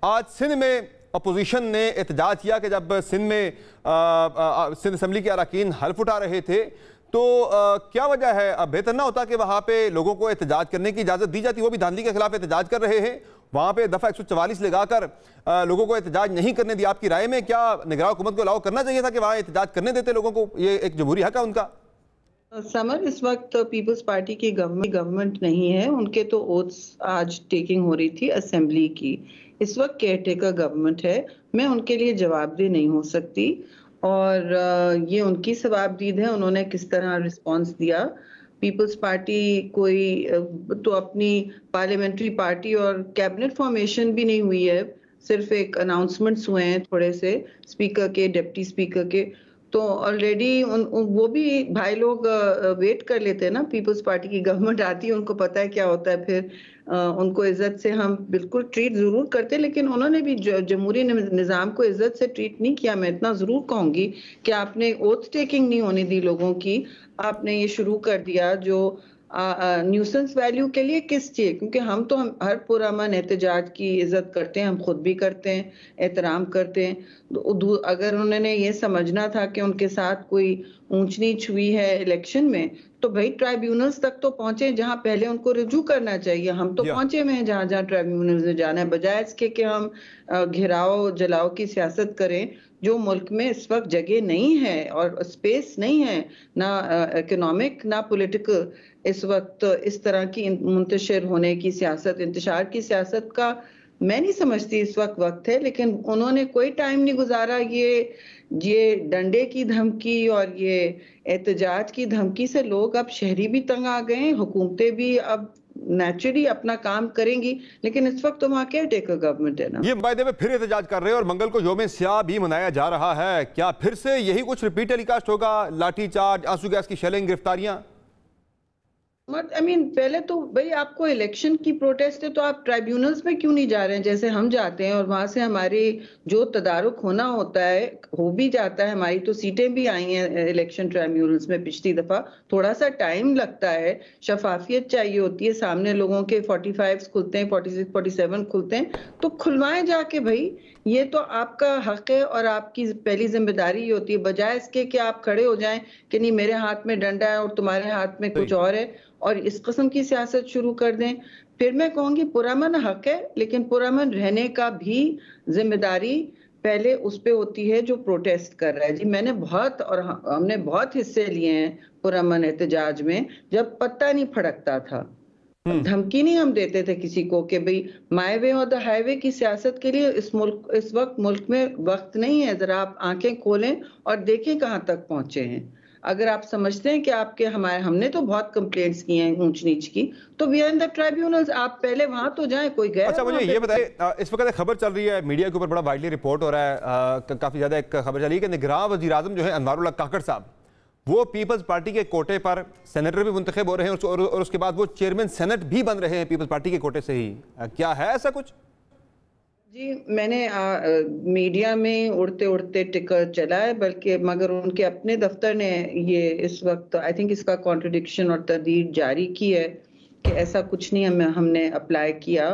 आज सिंध में अपोजिशन ने एहतजाज किया कि जब सिंध में सिंध असम्बली के अरकान हल्फ उठा रहे थे तो क्या वजह है? अब बेहतर ना होता कि वहाँ पे लोगों को एहतजाज करने की इजाज़त दी जाती? वो भी धांधली के खिलाफ एहतजाज कर रहे हैं, वहाँ पे दफ़ा 144 लगाकर लोगों को एहतजाज नहीं करने दिया। आपकी राय में क्या निगरान हुकूमत को अलाउ करना चाहिए था कि वहाँ एहतजाज करने देते लोगों को? ये एक जमहूरी हक है उनका। समर, इस वक्त पीपल्स पार्टी की गवर्नमेंट नहीं है, उनके तो ओथ्स आज टेकिंग हो रही थी असेंबली की। इस वक्त केयरटेकर गवर्नमेंट है, मैं उनके लिए जवाबदेह नहीं हो सकती और ये उनकी सवाबदीद है उन्होंने किस तरह रिस्पांस दिया। पीपल्स पार्टी कोई तो अपनी पार्लियामेंट्री पार्टी और कैबिनेट फॉर्मेशन भी नहीं हुई है, सिर्फ एक अनाउंसमेंट्स हुए हैं थोड़े से स्पीकर के, डिप्टी स्पीकर के। तो ऑलरेडी वो भी भाई लोग वेट कर लेते हैं ना, पीपल्स पार्टी की गवर्नमेंट आती है, उनको पता है क्या होता है। फिर उनको इज्जत से हम बिल्कुल ट्रीट जरूर करते हैं, लेकिन उन्होंने भी जमहूरी निज़ाम को इज्जत से ट्रीट नहीं किया। मैं इतना जरूर कहूंगी कि आपने ओथ टेकिंग नहीं होने दी लोगों की, आपने ये शुरू कर दिया जो न्यूसेंस वैल्यू के लिए किस चीज, क्योंकि हम तो हर पुरअमन एहतजाज की इज्जत करते हैं, हम खुद भी करते हैं, एहतराम करते हैं। तो अगर उन्होंने ये समझना था कि उनके साथ कोई ऊंच नीच हुई है इलेक्शन में, तो भाई ट्राइब्यूनल्स तक तो पहुंचे जहां पहले उनको रिजू करना चाहिए। हम तो पहुंचे हुए हैं जहां जहां ट्राइब्यूनल्स में जाना है, बजाय इसके कि हम घेराव जलाओ की सियासत करें जो मुल्क में इस वक्त जगह नहीं है और स्पेस नहीं है, ना इकोनॉमिक ना पॉलिटिकल। इस वक्त इस तरह की मुंतशिर होने की सियासत, इंतशार की सियासत का मैं नहीं समझती इस वक्त है। लेकिन उन्होंने कोई टाइम नहीं गुजारा ये डंडे की धमकी और ये एहतजाज की धमकी से लोग अब शहरी भी तंग आ गए हैं, हुकूमतें भी अब नेचुरली अपना काम करेंगी, लेकिन इस वक्त तो वहाँ केयर टेकर गवर्नमेंट है ना। ये वायदे में फिर एहतजाज कर रहे हैं और मंगल को यौम स्याह भी मनाया जा रहा है। क्या फिर से यही कुछ रिपीट टेलीकास्ट होगा? लाठीचार्ज, आंसू गैस की शेलिंग, गिरफ्तारियां? पहले तो भाई आपको इलेक्शन की प्रोटेस्ट है तो आप ट्राइब्यूनल्स में क्यों नहीं जा रहे हैं जैसे हम जाते हैं, और वहां से हमारी जो तदारुक होना होता है हो भी जाता है। हमारी तो सीटें भी आई हैं इलेक्शन ट्राइब्यूनल्स में पिछली दफा। थोड़ा सा टाइम लगता है, शफाफियत चाहिए होती है, सामने लोगों के 45 खुलते हैं, 46 47 खुलते हैं, तो खुलवाएं जाके भाई। ये तो आपका हक है और आपकी पहली जिम्मेदारी ये होती है, बजाय इसके कि आप खड़े हो जाएं कि नहीं मेरे हाथ में डंडा है और तुम्हारे हाथ में कुछ और है, और इस किस्म की सियासत शुरू कर दें। फिर मैं कहूंगी पुरअमन हक है, लेकिन पुरअमन रहने का भी जिम्मेदारी पहले उस पे होती है जो प्रोटेस्ट कर रहा है। जी मैंने बहुत और हमने बहुत हिस्से लिए हैं पुरअमन एहतजाज में, जब पत्ता नहीं फड़कता था, धमकी नहीं हम देते थे किसी को कि भाई माय वे और द हाईवे की सियासत के लिए इस वक्त मुल्क में वक्त नहीं है। जरा आप आंखें खोलें और देखें कहां तक पहुंचे हैं। अगर आप समझते हैं कि हमने तो बहुत कंप्लेंट्स की हैं ऊंच नीच की, तो we are in the tribunals, आप पहले वहां तो जाएं। कोई गया? अच्छा मुझे ये बताइए, इस वक्त एक खबर चल रही है मीडिया के ऊपर, बड़ा वाइडली रिपोर्ट हो रहा है, काफी ज्यादा एक खबर चली है कि निगरान वज़ीर आज़म जो है अनवारुल्लाह काकड़ साहब, वो पीपल्स पार्टी के कोटे पर सेनेटर भी मुंतखब हो रहे हैं और उसके बाद वो चेयरमैन सेनेट भी बन रहे हैं पीपल्स पार्टी के कोटे से ही। क्या है ऐसा कुछ? जी मैंने मीडिया में उड़ते उड़ते टिकर चला है, बल्कि मगर उनके अपने दफ्तर ने ये इस वक्त आई थिंक इसका कॉन्ट्रडिक्शन और तरदीद जारी की है कि ऐसा कुछ नहीं हमने अप्लाई किया।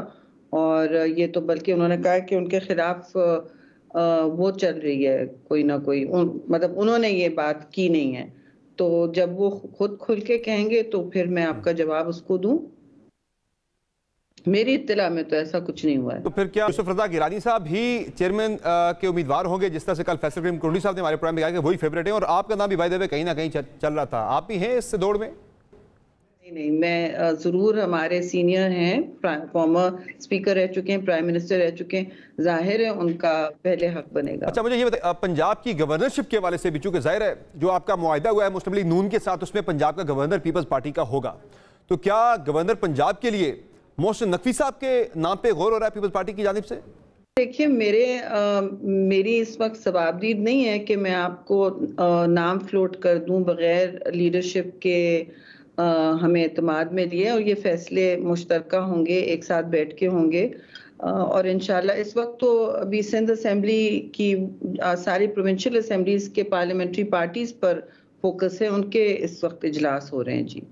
और ये तो बल्कि उन्होंने कहा कि उनके खिलाफ वो चल रही है कोई ना कोई, मतलब उन्होंने ये बात की नहीं है। तो जब वो खुद खुल के कहेंगे तो फिर मैं आपका जवाब उसको दूं। मेरी इत्तला में तो ऐसा कुछ नहीं हुआ है। तो फिर क्या यूसुफ रजा गिलानी साहब ही चेयरमैन के उम्मीदवार होंगे? जिस तरह से कल फैसल करीम कुरैशी साहब ने हमारे प्रोग्राम में कहा कि वही फेवरेट है और आपका नाम भी बाय द वे कहीं ना कहीं चल रहा था, आप भी हैं इस दौड़ में? नहीं, मैं जरूर, हमारे सीनियर हैं, फॉर्मर स्पीकर रह चुके हैं, प्राइम मिनिस्टर रह चुके हैं, जाहिर है उनका पहले हक बनेगा। अच्छा मुझे ये बताइए, पंजाब की गवर्नरशिप के हवाले से भी, चूंकि जाहिर है जो आपका मुआहिदा हुआ है मुस्लिम लीग नून के साथ, उसमें पंजाब का गवर्नर पीपल्स पार्टी का होगा, तो क्या गवर्नर पंजाब के लिए मोहसिन नकवी साहब के नाम पे गौर हो रहा है पीपल्स पार्टी की जानिब से? देखिए मेरी इस वक्त सवाबदीद नहीं है कि मैं आपको नाम फ्लोट कर दूं बगैर लीडरशिप के हमें एतमाद में लिए, और ये फैसले मुश्तरका होंगे, एक साथ बैठ के होंगे। और इंशाल्लाह इस वक्त तो अभी सिंध असेंबली की सारी प्रोविंशियल असेंबलीज के पार्लियामेंट्री पार्टीज पर फोकस है, उनके इस वक्त इजलास हो रहे हैं। जी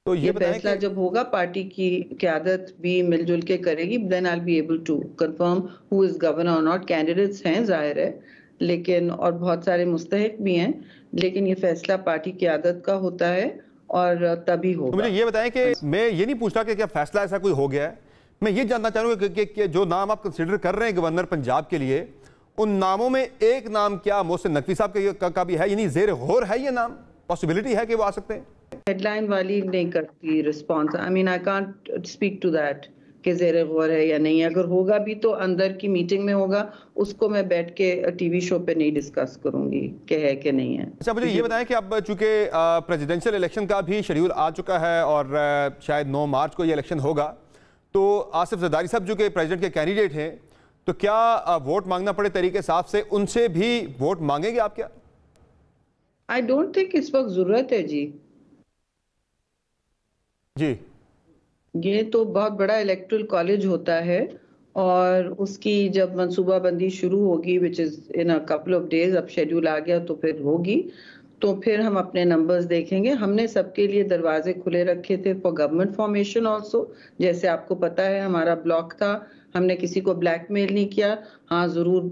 तो ये बताएं फैसला कि जब होगा, पार्टी की क़यादत भी मिलजुल के करेगी, then I will be able to confirm who is governor और नॉट। कैंडिडेट्स हैं जाहिर है, लेकिन और बहुत सारे मुस्तहिक भी हैं, लेकिन ये फैसला पार्टी क़यादत का होता है और तभी तो मुझे होगा। ये बताएं कि मैं ये नहीं पूछ रहा कि क्या फैसला ऐसा कोई हो गया है, मैं ये जानना चाहूंगा कि जो नाम आप कंसिडर कर रहे हैं गवर्नर पंजाब के लिए, उन नामों में एक नाम क्या मोहसिन नकवी साहब का भी है, यानी जेर गौर है ये नाम, पॉसिबिलिटी है कि वो आ सकते हैं? हेडलाइन वाली नहीं करती response, I mean I can't speak to that कि जेर गौर है या नहीं। अगर होगा भी तो अंदर की मीटिंग में होगा, उसको मैं बैठ के टीवी शो पे नहीं डिस्कस करूंगी कि है कि नहीं है। अच्छा, मुझे ये बताएं कि अब चूंकि प्रेसिडेंशियल इलेक्शन का भी शेड्यूल आ चुका है और शायद 9 मार्च को ये इलेक्शन होगा, तो आसिफ जरदारी साहब जो कि प्रेसिडेंट के कैंडिडेट हैं, तो क्या वोट मांगना पड़े तरीके साफ से उनसे भी वोट मांगेंगे आप क्या? आई डोंट थिंक इस वक्त जरूरत है जी। ये तो बहुत बड़ा इलेक्टोरल कॉलेज होता है और उसकी जब मंसूबाबंदी शुरू होगी, which is in a couple of days, अब शेड्यूल आ गया तो फिर होगी, तो फिर हम अपने नंबर्स देखेंगे। हमने सबके लिए दरवाजे खुले रखे थे फॉर गवर्नमेंट फॉर्मेशन ऑल्सो। जैसे आपको पता है हमारा ब्लॉक था, हमने किसी को ब्लैकमेल नहीं किया। हाँ, जरूर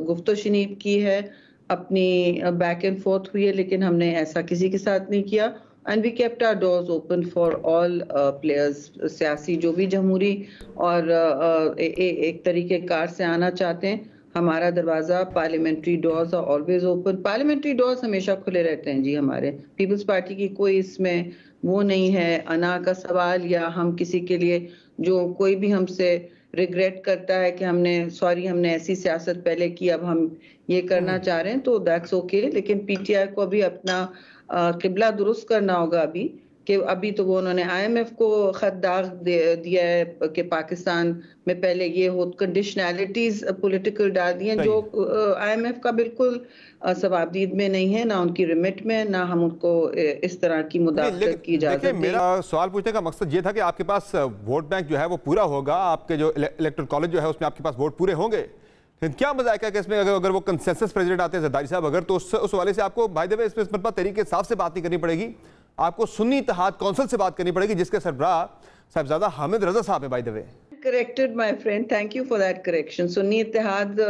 गुफ्तशनीब की है, अपनी बैक एंड फोर्थ हुई है, लेकिन हमने ऐसा किसी के साथ नहीं किया। And we kept our doors open for all players, सियासी जो भी जमहूरी और एक तरीके कार से आना चाहते हैं, हमारा दरवाजा, parliamentary doors are always open. Parliamentary doors हमेशा खुले रहते हैं जी हमारे। पीपल्स पार्टी की कोई इसमें वो नहीं है अना का सवाल, या हम किसी के लिए जो कोई भी हमसे रिग्रेट करता है कि हमने ऐसी सियासत पहले की, अब हम ये करना चाह रहे हैं, तो दैट्स ओके। लेकिन पीटीआई को अभी अपना किबला दुरुस्त करना होगा अभी, कि अभी तो वो उन्होंने आईएमएफ को खत दाग दिया है कि पाकिस्तान में पहले ये हो, कंडीशनैलिटीज पॉलिटिकल डाल दी हैं जो आईएमएफ का बिल्कुल सवाबदीद में नहीं है, ना उनकी रिमिट में, ना हम उनको इस तरह की मुदाखलत की इजाजत दें। मेरा सवाल पूछने का मकसद ये था कि आपके पास वोट बैंक जो है वो पूरा होगा, आपके जो इलेक्टोरल कॉलेज जो है उसमें आपके पास वोट पूरे होंगे, लेकिन क्या मजाक है कि इसमें अगर वो कंसेंसस प्रेसिडेंट आते हैं जरदारी साहब, अगर तो उस वाले से आपको भाई देवे इसमें मतलब तरीके साफ से बात नहीं करनी पड़ेगी, आपको सुन्नी इत्तेहाद कौंसिल से बात करनी पड़ेगी जिसके सरबराह साहिबजादा हामिद रजा साहब है। By the way, corrected my friend, thank you for that correction. Sunni Ittehad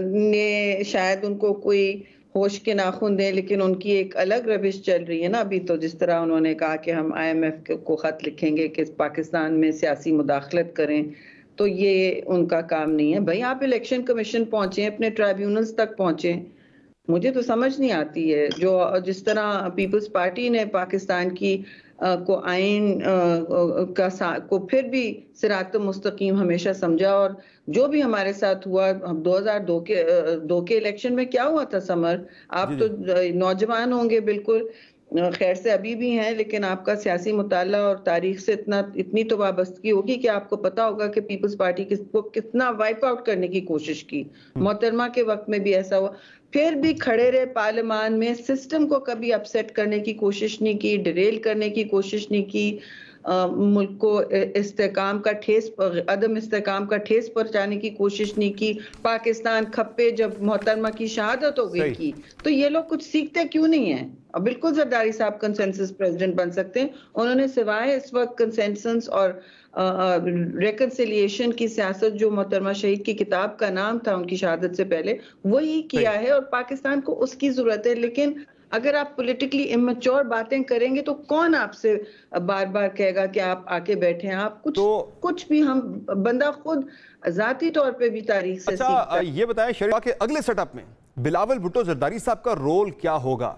ने शायद उनको कोई होश के नाखून दें, लेकिन उनकी एक अलग रविश चल रही है ना अभी। तो जिस तरह उन्होंने कहा कि हम आईएमएफ को खत लिखेंगे कि पाकिस्तान में सियासी मुदाखलत करें, तो ये उनका काम नहीं है। भाई आप इलेक्शन कमीशन पहुंचे, अपने ट्राइब्यूनल्स तक पहुंचे, मुझे तो समझ नहीं आती है जो जिस तरह पीपल्स पार्टी ने पाकिस्तान की को आइन को फिर भी सिरात मुस्तकीम हमेशा समझा, और जो भी हमारे साथ हुआ 2002 के इलेक्शन में क्या हुआ था समर, आप तो नौजवान होंगे बिल्कुल, खैर से अभी भी हैं, लेकिन आपका सियासी मुताला और तारीख से इतनी तो वाबस्तगी होगी कि आपको पता होगा कि पीपल्स पार्टी को कितना वाइप आउट करने की कोशिश की। मोहतरमा के वक्त में भी ऐसा हुआ, फिर भी खड़े रहे पार्लियामान में, सिस्टम को कभी अपसेट करने की कोशिश नहीं की, डिरेल करने की कोशिश नहीं की, मुल्क को अदम इस्तेकाम का ठेस पहुंचाने की कोशिश नहीं की। पाकिस्तान खप्पे जब मोहतरमा की शहादत हो गई की, तो ये लोग कुछ सीखते क्यों नहीं है? और बिल्कुल जरदारी साहब कंसेंसस प्रेसिडेंट बन सकते हैं। उन्होंने सिवाय इस वक्त कंसेंसस और रेकन्सिलिएशन की सियासत, जो मोहतरमा शहीद की किताब का नाम था उनकी शहादत से पहले, वही किया है, और पाकिस्तान को उसकी जरूरत है। लेकिन अगर आप पॉलिटिकली इमेच्योर बातें करेंगे तो कौन आपसे बार बार कहेगा कि आप आके बैठे हैं? आप कुछ भी, हम बंदा खुद जाती तौर पे भी तारीख से सीखता है। ये बताएं शरीफ के अगले सेटअप में बिलावल भुट्टो जरदारी साहब का रोल क्या होगा?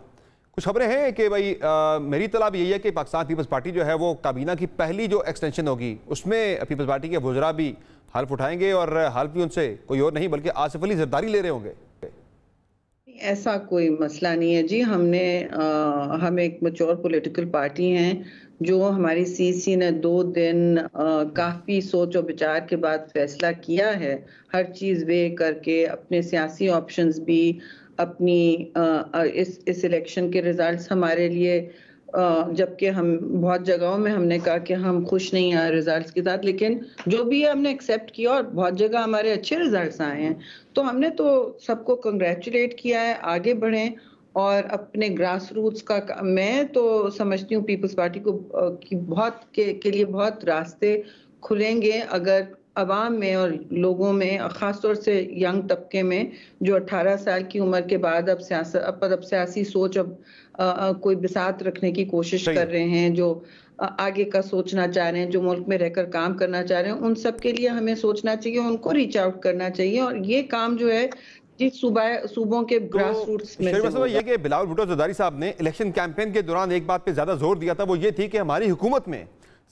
कुछ खबरें हैं कि भाई मेरी तलाब यही है कि पाकिस्तान पीपल्स पार्टी जो है वो काबीना की पहली जो एक्सटेंशन होगी उसमें पीपल्स पार्टी के वज़रा भी हल्फ उठाएंगे, और हल्फ भी उनसे कोई और नहीं बल्कि आसिफ अली जरदारी ले रहे होंगे। ऐसा कोई मसला नहीं है जी। हम एक मैच्योर पॉलिटिकल पार्टी हैं, जो हमारी सीसी ने 2 दिन काफ़ी सोच और विचार के बाद फैसला किया है, हर चीज़ वे करके, अपने सियासी ऑप्शंस भी, अपनी इस इलेक्शन के रिजल्ट्स हमारे लिए, जबकि हम बहुत जगहों में हमने कहा कि हम खुश नहीं हैं रिजल्ट्स के साथ, लेकिन जो भी है हमने एक्सेप्ट किया, और बहुत जगह हमारे अच्छे रिजल्ट्स आए हैं, तो हमने तो सबको कंग्रेचुलेट किया है, आगे बढ़ें और अपने ग्रास रूट्स का मैं तो समझती हूँ पीपल्स पार्टी को कि बहुत के लिए बहुत रास्ते खुलेंगे अगर अवाम में और लोगों में, खासतौर से यंग तबके में जो 18 साल की उम्र के बाद अब सियासी सोच कोई बिसात रखने की कोशिश कर रहे हैं, जो आगे का सोचना चाह रहे हैं, जो मुल्क में रहकर काम करना चाह रहे हैं, उन सब के लिए हमें सोचना चाहिए, उनको रीच आउट करना चाहिए। और ये काम जो है जिस सूबों के ग्रास रूट्स में से ये कि बिलावल भुट्टो ज़रदारी साहब ने इलेक्शन कैंपेन के दौरान एक बात पे ज्यादा जोर दिया था, वो ये थी कि हमारी हुकूमत में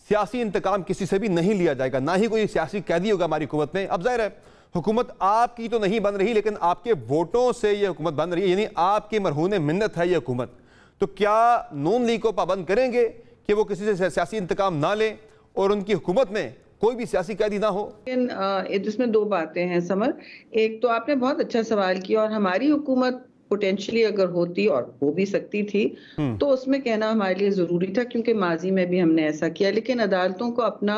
सियासी इंतकाम किसी से भी नहीं लिया जाएगा, ना ही कोई सियासी कैदी होगा हमारी हुकूमत में। अब जाहिर है हुकूमत आपकी तो नहीं बन रही, लेकिन आपके वोटों से ये हुकूमत बन रही है, यानी आपकी मरहून मिन्नत है ये हुकूमत। तो क्या नून लीग को पाबंद करेंगे कि वो किसी से सियासी इंतकाम ना लें और उनकी हुकूमत में कोई भी सियासी कैदी ना हो? लेकिन इसमें दो बातें हैं समर। एक तो आपने बहुत अच्छा सवाल किया, और हमारी हुकूमत पोटेंशियली अगर होती और हो भी सकती थी तो उसमें कहना हमारे लिए जरूरी था, क्योंकि माजी में भी हमने ऐसा किया। लेकिन अदालतों को अपना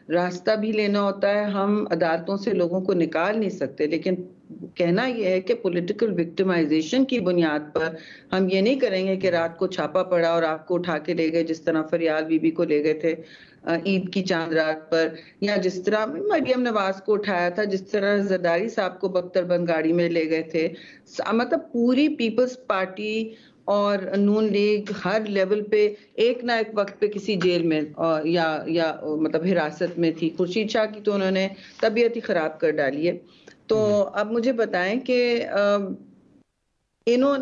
रास्ता भी लेना होता है, हम अदालतों से लोगों को निकाल नहीं सकते। लेकिन कहना यह है कि पॉलिटिकल विक्टिमाइजेशन की बुनियाद पर हम ये नहीं करेंगे कि रात को छापा पड़ा और आपको उठा के ले गए, जिस तरह फरियाल बीबी को ले गए थे ईद की चांद रात पर, या जिस तरह मरियम नवाज को उठाया था, जिस तरह जरदारी साहब को बख्तरबंद गाड़ी में ले गए थे। मतलब पूरी पीपल्स पार्टी और नून लीग हर लेवल पे एक ना एक वक्त पे किसी जेल में या मतलब हिरासत में थी। खुर्शीद शाह की तो उन्होंने तबीयत ही खराब कर डाली है। तो अब मुझे बताएं कि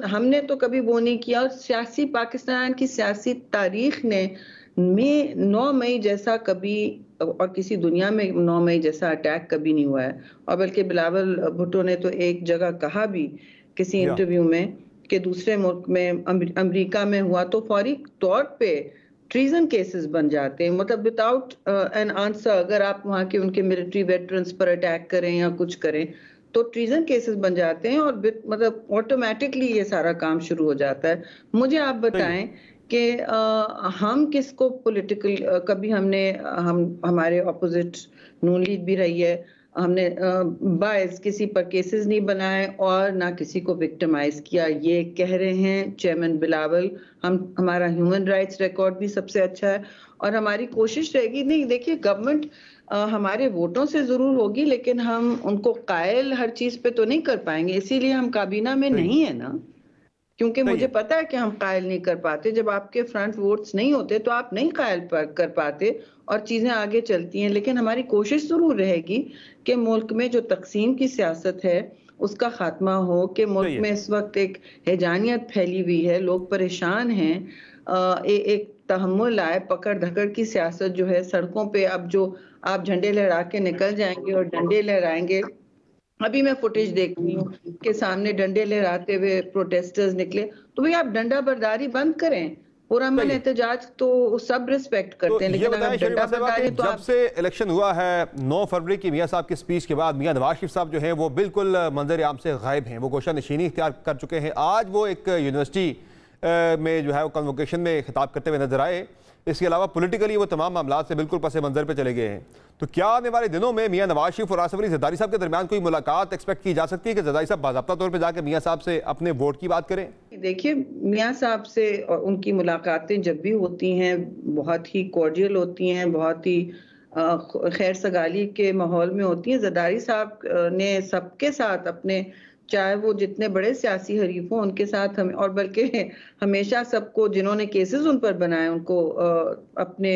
हमने तो कभी वो नहीं किया, और सियासी पाकिस्तान की सियासी तारीख में 9 मई जैसा कभी और किसी दुनिया में 9 मई जैसा अटैक कभी नहीं हुआ है। और बल्कि बिलावल भुट्टो ने तो एक जगह कहा भी किसी इंटरव्यू में कि दूसरे मुल्क में अमेरिका में हुआ तो फौरी तौर पे ट्रीजन केसेस बन जाते हैं, मतलब विदाउट एन आंसर। अगर आप वहाँ के उनके मिलिट्री वेटरन्स पर अटैक करें या कुछ करें तो ट्रीजन केसेस बन जाते हैं, और मतलब ऑटोमेटिकली ये सारा काम शुरू हो जाता है। मुझे आप बताएं कि हम किसको पॉलिटिकल कभी हमारे ऑपोजिट नून लीग भी रही है, हमने बायस किसी पर केसेस नहीं बनाए और ना किसी को विक्टिमाइज किया। ये कह रहे हैं चेयरमैन बिलावल। हमारा ह्यूमन राइट्स रिकॉर्ड भी सबसे अच्छा है, और हमारी कोशिश रहेगी। नहीं, देखिए, गवर्नमेंट हमारे वोटों से जरूर होगी, लेकिन हम उनको कायल हर चीज पे तो नहीं कर पाएंगे। इसीलिए हम काबीना में नहीं है ना, क्योंकि मुझे पता है कि हम कायल नहीं कर पाते। जब आपके फ्रंट वोट्स नहीं होते तो आप नहीं कायल कर पाते और चीजें आगे चलती हैं। लेकिन हमारी कोशिश जरूर रहेगी कि मुल्क में जो तकसीम की सियासत है उसका खात्मा हो, कि मुल्क में इस वक्त एक हैजानियत फैली हुई है, लोग परेशान हैं। एक तहम्मुल आए, पकड़ धकड़ की सियासत जो है सड़कों पे, अब जो आप झंडे लहरा के निकल जाएंगे और डंडे लहराएंगे। अभी मैं फुटेज देख रही हूँ कि सामने डंडे लहराते हुए प्रोटेस्टर्स निकले, तो भाई आप डंडा बरदारी बंद करें। पुरअमन एहतजाज तो सब रिस्पेक्ट करते हैं, लेकिन अगर डंडा बरदारी तो जब से इलेक्शन हुआ है 9 फरवरी की मियां साहब की स्पीच के बाद मियां नवाज शरीफ साहब जो है वो बिल्कुल मंजर आम से गायब हैं, वो गोशा नशीनी इख्तियार कर चुके हैं। आज वो एक यूनिवर्सिटी में जो है वो कन्वोकेशन में खिताब करते हुए नजर आए। इसके अलावा पॉलिटिकली वो तमाम मामला से बिल्कुल पस मंजर पे चले गए हैं। तो क्या आने वाले दिनों में मियां नवाज शरीफ और आसिफ अली जरदारी साहब के दरमियान कोई मुलाकात एक्सपेक्ट की जा सकती है कि जरदारी साहब बाज़ाब्ता तौर पे जाकर मियां साहब से अपने वोट की बात करें? देखिए, मियां साहब से और उनकी मुलाकातें जब भी होती हैं बहुत ही कॉर्डियल होती हैं, बहुत ही खैर सगाली के माहौल में होती हैं। जरदारी साहब ने सबके साथ अपने, चाहे वो जितने बड़े सियासी हरीफ हों उनके साथ हम, और बल्कि हमेशा सबको जिन्होंने केसेस उन पर बनाए उनको अपने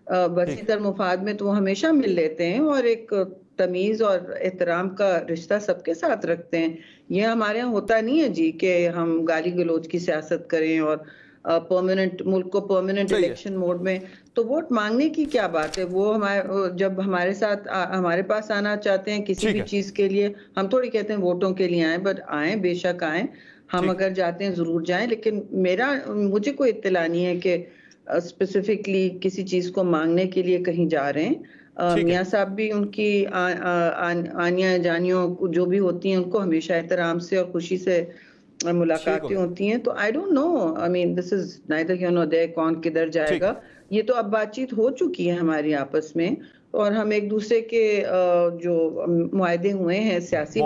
वसीतर मुफाद में तो वो हमेशा मिल लेते हैं, और एक तमीज और एहतराम का रिश्ता सबके साथ रखते हैं। ये हमारे यहाँ होता नहीं है जी कि हम गाली गलौज की सियासत करें और परमानेंट मुल्क को परमानेंट इलेक्शन मोड में। तो वोट मांगने की क्या बात है? वो जब हमारे साथ हमारे पास आना चाहते हैं किसी भी चीज के लिए, हम थोड़ी कहते हैं वोटों के लिए आए, बट आए, बेशक आए। हम अगर जाते हैं जरूर जाएं, लेकिन मुझे कोई इत्तला नहीं है कि स्पेसिफिकली किसी चीज को मांगने के लिए कहीं जा रहे हैं। मियां साहब भी उनकी आनिया जानियों जो भी होती हैं उनको हमेशा एहतराम से और खुशी से मुलाकातें होती हैं। तो I don't know, I mean this is neither here nor there, कौन किधर जाएगा। ये तो अब बातचीत हो चुकी है हमारी आपस में, और हम एक दूसरे के जो मुआहदे हुए हैं सियासी